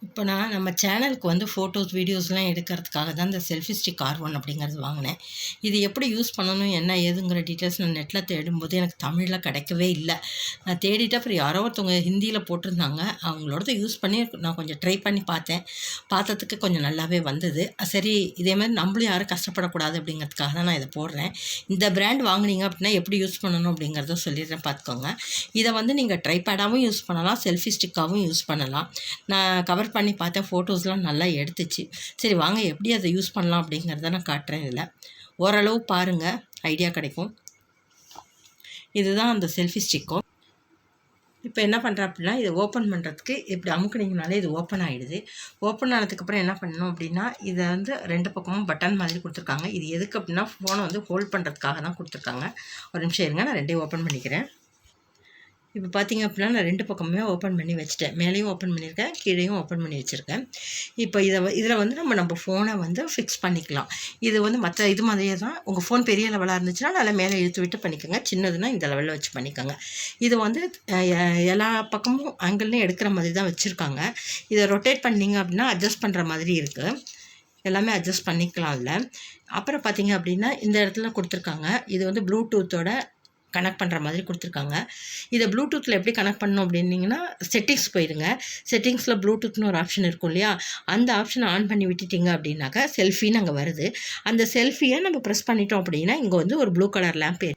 இப்போ நான் நம்ம சேனலுக்கு வந்து ஃபோட்டோஸ், வீடியோஸ்லாம் எடுக்கிறதுக்காக தான் இந்த செல்ஃபி ஸ்டிக் R1 அப்படிங்கிறது வாங்கினேன். இது எப்படி யூஸ் பண்ணணும், என்ன ஏதுங்கிற டீட்டெயில்ஸ் நான் நெட்டில் தேடும்போது எனக்கு தமிழில் கிடைக்கவே இல்லை. நான் தேடிட்டு அப்புறம் யாரோ ஒருத்தவங்க ஹிந்தியில் போட்டிருந்தாங்க. அவங்களோடத யூஸ் பண்ணி நான் கொஞ்சம் ட்ரை பண்ணி பார்த்தேன். பார்த்ததுக்கு கொஞ்சம் நல்லாவே வந்தது. சரி, இதேமாதிரி நம்மளும் யாரும் கஷ்டப்படக்கூடாது அப்படிங்கிறதுக்காக தான் நான் இதை போடுறேன். இந்த பிராண்ட் வாங்கினீங்க அப்படின்னா எப்படி யூஸ் பண்ணணும் அப்படிங்கிறத சொல்லிடுறேன், பார்த்துக்கோங்க. இதை வந்து நீங்கள் ட்ரைபேடாகவும் யூஸ் பண்ணலாம், செல்ஃபி ஸ்டிக்காகவும் யூஸ் பண்ணலாம். நான் கவர் பண்ணி பார்த்தேன், ஃபோட்டோஸ்லாம் நல்லா எடுத்துச்சு. சரி வாங்க எப்படி அதை யூஸ் பண்ணலாம் அப்படிங்கிறத நான் காட்டுறேன். இதில் ஓரளவு பாருங்கள், ஐடியா கிடைக்கும். இதுதான் அந்த செல்ஃபி ஸ்டிக்கும். இப்போ என்ன பண்ணுறேன் அப்படின்னா, இதை ஓப்பன் பண்ணுறதுக்கு இப்படி அமுக்குனிங்கனாலே இது ஓப்பன் ஆகிடுது. ஓப்பன் ஆனதுக்கப்புறம் என்ன பண்ணணும் அப்படின்னா, இதை வந்து 2 பக்கமும் பட்டன் மாதிரி கொடுத்துருக்காங்க. இது எதுக்கு அப்படின்னா, ஃபோனை வந்து ஹோல்ட் பண்ணுறதுக்காக தான் கொடுத்துருக்காங்க. ஒரு நிமிஷம் இருங்க, நான் 2 ஓப்பன் பண்ணிக்கிறேன். இப்போ பார்த்தீங்க அப்படின்னா நான் 2 பக்கமுமே ஓப்பன் பண்ணி வச்சுட்டேன். மேலேயும் ஓப்பன் பண்ணியிருக்கேன், கீழேயும் ஓப்பன் பண்ணி வச்சுருக்கேன். இப்போ இதில் வந்து நம்ம ஃபோனை வந்து ஃபிக்ஸ் பண்ணிக்கலாம். இது வந்து மற்ற இது மாதிரியே தான். உங்கள் ஃபோன் பெரிய லெவலாக இருந்துச்சுன்னா நல்லா மேலே இழுத்து விட்டு பண்ணிக்கோங்க. சின்னதுன்னா இந்த லெவலில் வச்சு பண்ணிக்கோங்க. இது வந்து எல்லா பக்கமும் ஆங்கிள்லையும் எடுக்கிற மாதிரி தான் வச்சுருக்காங்க. இதை ரொட்டேட் பண்ணிங்க அப்படின்னா அட்ஜஸ்ட் பண்ணுற மாதிரி இருக்குது. எல்லாமே அட்ஜஸ்ட் பண்ணிக்கலாம் இல்லை. அப்புறம் பார்த்தீங்க அப்படின்னா இந்த இடத்துல கொடுத்துருக்காங்க. இது வந்து ப்ளூடூத்தோட கனெக்ட் பண்ணுற மாதிரி கொடுத்துருக்காங்க. இதை ப்ளூடூத்தில் எப்படி கனெக்ட் பண்ணணும் அப்படின்னிங்கன்னா, செட்டிங்ஸ் போயிடுங்க. செட்டிங்ஸில் ப்ளூடூத்னு ஒரு ஆப்ஷன் இருக்கும் இல்லையா, அந்த ஆப்ஷனை ஆன் பண்ணி விட்டுட்டிங்க அப்படின்னாக்கா செல்ஃபின்னு அங்கே வருது. அந்த செல்ஃபியை நம்ம ப்ரெஸ் பண்ணிட்டோம் அப்படின்னா இங்கே வந்து ஒரு ப்ளூ கலர் லேம்ப்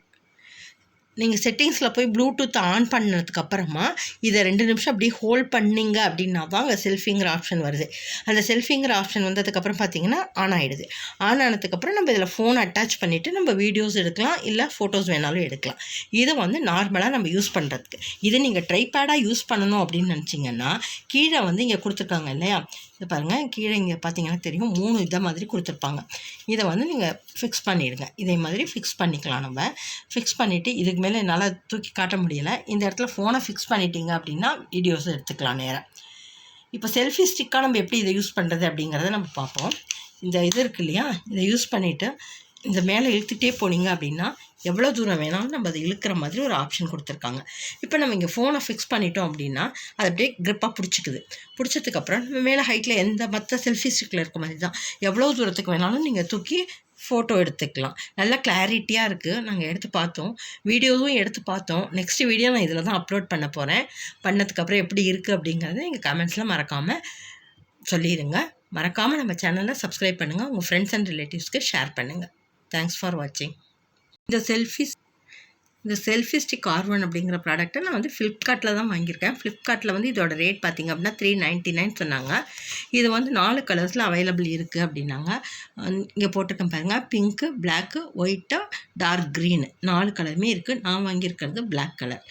நீங்கள் செட்டிங்ஸில் போய் ப்ளூடூத் ஆன் பண்ணதுக்கப்புறமா இதை 2 நிமிஷம் அப்படியே ஹோல்ட் பண்ணிங்க அப்படின்னா தான் அங்கே செல்ஃபிங்கிற ஆப்ஷன் வருது. அந்த செல்ஃபிங்கிற ஆப்ஷன் வந்ததுக்கப்புறம் பார்த்தீங்கன்னா ஆன் ஆகிடுது. ஆன் ஆனதுக்கப்புறம் நம்ம இதில் ஃபோன் அட்டாச் பண்ணிவிட்டு நம்ம வீடியோஸ் எடுக்கலாம், இல்லை ஃபோட்டோஸ் வேணாலும் எடுக்கலாம். இதை வந்து நார்மலாக நம்ம யூஸ் பண்ணுறதுக்கு. இதை நீங்கள் ட்ரைபேடாக யூஸ் பண்ணணும் அப்படின்னு நினச்சிங்கன்னா கீழே வந்து இங்கே கொடுத்துருக்காங்க இல்லையா, இது பாருங்கள், கீழே இங்கே பார்த்தீங்கன்னா தெரியும் 3 இதை மாதிரி கொடுத்துருப்பாங்க. இதை வந்து நீங்கள் ஃபிக்ஸ் பண்ணிவிடுங்க. இதே மாதிரி ஃபிக்ஸ் பண்ணிக்கலாம். நம்ம ஃபிக்ஸ் பண்ணிவிட்டு இதுக்கு மேலே என்னால் தூக்கி காட்ட முடியலை. இந்த இடத்துல ஃபோனை ஃபிக்ஸ் பண்ணிட்டீங்க அப்படின்னா வீடியோஸ் எடுத்துக்கலாம் நேராக. இப்போ செல்ஃபி ஸ்டிக்காக நம்ம எப்படி இதை யூஸ் பண்ணுறது அப்படிங்கிறத நம்ம பார்ப்போம். இந்த இது இருக்குது இல்லையா, இதை யூஸ் பண்ணிவிட்டு இந்த மேலே இழுத்துகிட்டே போனீங்க அப்படின்னா எவ்வளோ தூரம் வேணாலும் நம்ம அதை இழுக்கிற மாதிரி ஒரு ஆப்ஷன் கொடுத்துருக்காங்க. இப்போ நம்ம இங்கே ஃபோனை ஃபிக்ஸ் பண்ணிட்டோம் அப்படின்னா அது அப்படியே க்ரிப்பாக பிடிச்சிக்குது. பிடிச்சதுக்கப்புறம் நம்ம மேலே ஹைட்டில் எந்த மற்ற செல்ஃபி ஸ்டிக்கில் இருக்க மாதிரி தான் எவ்வளோ தூரத்துக்கு வேணாலும் நீங்கள் தூக்கி ஃபோட்டோ எடுத்துக்கலாம். நல்லா கிளாரிட்டியாக இருக்குது. நாங்கள் எடுத்து பார்த்தோம், வீடியோவும் எடுத்து பார்த்தோம். நெக்ஸ்ட் வீடியோ நான் இதில் தான் அப்லோட் பண்ண போகிறேன். பண்ணதுக்கப்புறம் எப்படி இருக்குது அப்படிங்கிறத எங்கள் கமெண்ட்ஸில் மறக்காமல் சொல்லிடுங்க. மறக்காமல் நம்ம சேனலை சப்ஸ்கிரைப் பண்ணுங்கள். உங்கள் ஃப்ரெண்ட்ஸ் அண்ட் ரிலேட்டிவ்ஸ்க்கு ஷேர் பண்ணுங்கள். தேங்க்ஸ் ஃபார் வாட்சிங். இந்த செல்ஃபி ஸ்டிக் R1 அப்படிங்கிற ப்ராடக்ட்டை நான் வந்து ஃப்ளிப்கார்ட்டில் தான் வாங்கியிருக்கேன். ஃப்ளிப்கார்ட்டில் வந்து இதோட ரேட் பார்த்திங்க அப்படின்னா 399 சொன்னாங்க. இது வந்து 4 கலர்ஸில் அவைலபிள் இருக்குது அப்படின்னாங்க. இங்கே போட்டிருக்கேன் பாருங்கள், pink, black, white, dark green 4 கலருமே இருக்குது. நான் வாங்கியிருக்கிறது பிளாக் கலர்.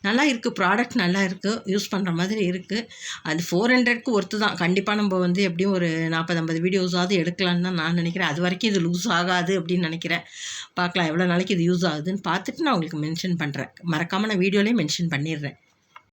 நல்லா இருக்குது, ப்ராடக்ட் நல்லா இருக்குது, யூஸ் பண்ணுற மாதிரி இருக்குது. அது 400க்கு ஒர்த்து தான். கண்டிப்பாக நம்ம வந்து எப்படியும் ஒரு 40-50 வீடியோஸாவது எடுக்கலான்னு தான் நான் நினைக்கிறேன். அது வரைக்கும் இது லூஸ் ஆகாது அப்படின்னு நினைக்கிறேன். பார்க்கலாம் எவ்வளோ நாளைக்கு இது யூஸ் ஆகுதுன்னு பார்த்துட்டு நான் உங்களுக்கு மென்ஷன் பண்ணுறேன். மறக்காமல் நான் வீடியோலேயே மென்ஷன் பண்ணிடுறேன்.